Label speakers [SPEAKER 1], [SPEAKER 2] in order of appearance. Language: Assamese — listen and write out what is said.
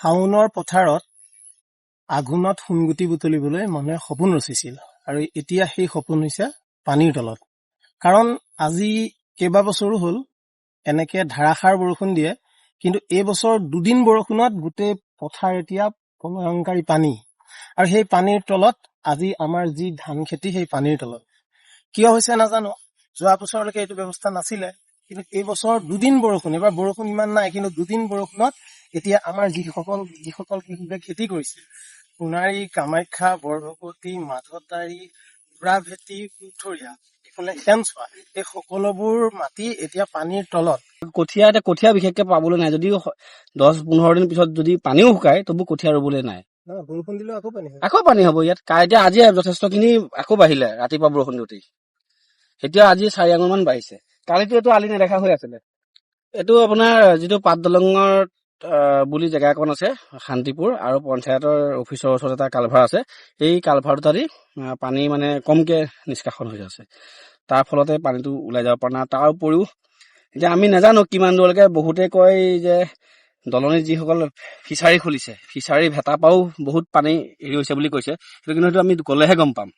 [SPEAKER 1] শাওনৰ পথাৰত আঘোণত সোণগুটি বুটলিবলৈ মানুহে সপোন ৰচিছিল আৰু এতিয়া সেই সপোন হৈছে পানীৰ তলত। কাৰণ আজি কেইবাবছৰো হ'ল এনেকে ধাৰাসাৰ বৰষুণ দিয়ে, কিন্তু এই বছৰ দুদিন বৰষুণত গোটেই পথাৰ এতিয়া প্ৰলয়ংকাৰী পানী। আৰু সেই পানীৰ তলত আজি আমাৰ যি ধান খেতি সেই পানীৰ তলত। কিয় হৈছে নাজানো, যোৱা বছৰলৈকে এইটো ব্যৱস্থা নাছিলে, কিন্তু এই বছৰ দুদিন বৰষুণ, এবাৰ বৰষুণ ইমান নাই, কিন্তু দুদিন বৰষুণত এতিয়া আমাৰ যিসকল কৃষকে খেতি কৰিছে, সোণাৰী, কামাখ্যা, বৰভকতি, মাধতাৰী, বুঢ়াভেটি, কুথৰীয়া, এইফালে শেনচোৱা, এই সকলোবোৰ মাটি এতিয়া পানীৰ তলত।
[SPEAKER 2] কঠীয়া বিশেষকে পাবলৈ নাই। যদি 10-15 দিন পিছত যদি পানীও শুকায় তবু কঠীয়া ৰুবলৈ নাই।
[SPEAKER 1] বৰষুণ দিলেও
[SPEAKER 2] আকৌ পানী হ'ব ইয়াত। এতিয়া আজি যথেষ্টখিনি আকৌ বাঢ়িলে ৰাতিপুৱা বৰষুণ দিওঁতেই। এতিয়া আজি 4 আঙুল মান বাঢ়িছে। কালিতো এইটো আলি নেদেখা হৈ আছিলে। এইটো আপোনাৰ যিটো পাট দলঙৰ বুলি জেগা এখন আছে শান্তিপুৰ, আৰু পঞ্চায়তৰ অফিচৰ ওচৰত এটা কালভাৰ আছে। এই কালভাৰটো দি পানী মানে কমকে নিষ্কাশন হৈ আছে। তাৰ ফলতে পানীটো ওলাই যাব পৰা নাই। তাৰ উপৰিও এতিয়া আমি নাজানো কিমান দূৰলৈকে, বহুতে কয় যে দলনিত যিসকল ফিচাৰী খুলিছে, ফিচাৰী ভেটা পাও বহুত পানী হেৰি হৈছে বুলি কৈছে। কিন্তু আমি গ'লেহে গম পাম।